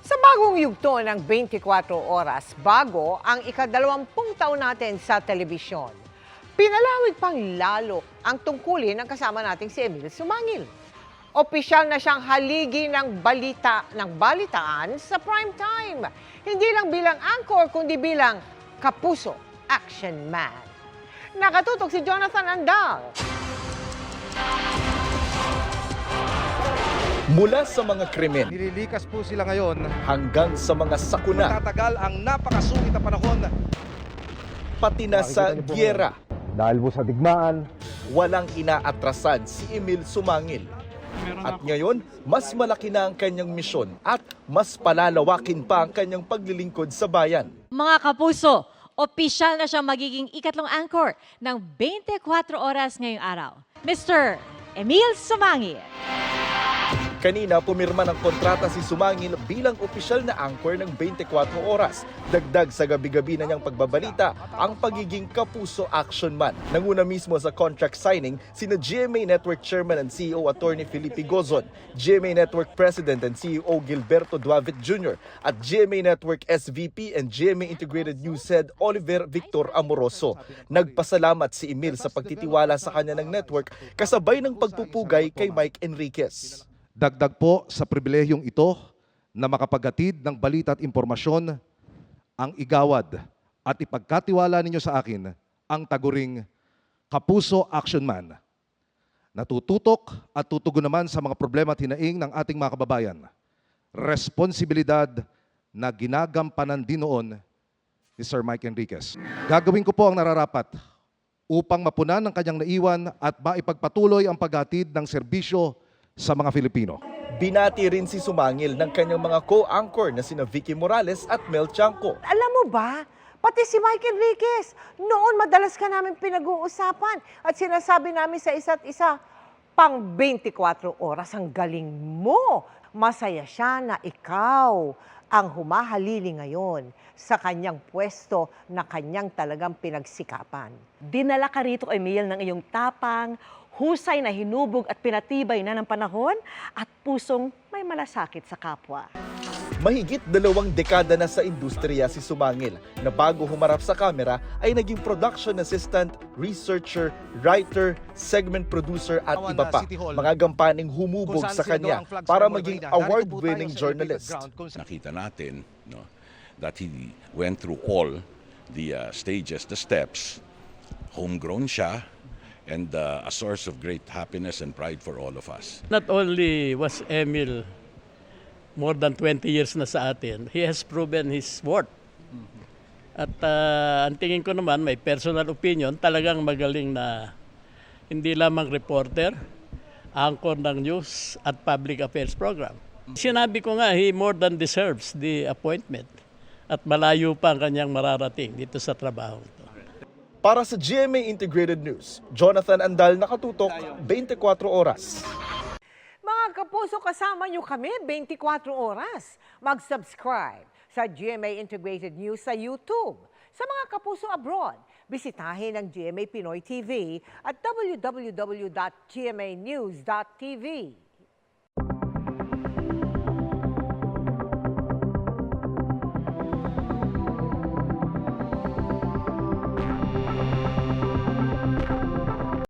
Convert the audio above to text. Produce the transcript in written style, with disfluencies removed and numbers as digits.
Sa bagong yugto ng 24 oras, bago ang ika-20 taon natin sa telebisyon, pinalawig pang lalo ang tungkulin ng kasama nating si Emil Sumangil. Opisyal na siyang haligi ng balitaan sa prime time. Hindi lang bilang anchor, kundi bilang kapuso action man. Nakatutok si Jonathan Andal. Mula sa mga krimen Nililikas po sila ngayon. hanggang sa mga sakuna, Tatagal ang napakasungit na panahon. pati na sa gyera, Dahil po sa digmaan, walang inaatrasan si Emil Sumangil. At ngayon, mas malaki na ang kanyang misyon at mas palalawakin pa ang kanyang paglilingkod sa bayan. Mga kapuso, opisyal na siyang magiging ikatlong anchor ng 24 oras ngayong araw. Mr. Emil Sumangil. Kanina, pumirma ng kontrata si Sumangil bilang opisyal na anchor ng 24 oras. Dagdag sa gabi-gabi na niyang pagbabalita ang pagiging kapuso action man. Nanguna mismo sa contract signing sina GMA Network Chairman and CEO Attorney Felipe Gozon, GMA Network President and CEO Gilberto Duavit Jr. at GMA Network SVP and GMA Integrated News Head Oliver Victor Amoroso. Nagpasalamat si Emil sa pagtitiwala sa kanya ng network kasabay ng pagpupugay kay Mike Enriquez. Dagdag po sa pribilehiyong ito na makapaghatid ng balita at impormasyon ang igawad at ipagkatiwala ninyo sa akin ang taguring kapuso action man. Natututok at tutugon naman sa mga problema at hinaing ng ating mga kababayan. Responsibilidad na ginagampanan din noon ni Sir Mike Enriquez. Gagawin ko po ang nararapat upang mapunan ang kanyang naiwan at maipagpatuloy ang paghatid ng serbisyo sa mga Filipino. Binati rin si Sumangil ng kanyang mga co-anchor na sina Vicky Morales at Mel Chanco. Alam mo ba, pati si Mike Enriquez, noon madalas ka namin pinag-uusapan at sinasabi namin sa isa't isa, pang 24 oras ang galing mo. Masaya siya na ikaw ang humahalili ngayon sa kanyang pwesto na kanyang talagang pinagsikapan. Dinala ka rito, Emil, ng iyong tapang, husay na hinubog at pinatibay na ng panahon at pusong may malasakit sa kapwa. Mahigit 2 dekada na sa industriya si Sumangil na bago humarap sa kamera ay naging production assistant, researcher, writer, segment producer at iba pa. Mga gampaning humubog sa kanya para maging award-winning journalist. Nakita natin that he went through all the stages, the steps. Homegrown siya, and a source of great happiness and pride for all of us. Not only was Emil more than 20 years na sa atin, he has proven his worth. At ang tingin ko naman, may personal opinion, talagang magaling na hindi lamang reporter, anchor ng news at public affairs program. Sinabi ko nga, he more than deserves the appointment at malayo pa ang kanyang mararating dito sa trabaho. Para sa GMA Integrated News, Jonathan Andal, nakatutok 24 oras. Mga kapuso, kasama nyo kami 24 oras. Mag-subscribe sa GMA Integrated News sa YouTube. Sa mga kapuso abroad, bisitahin ang GMA Pinoy TV at www.gmanews.tv.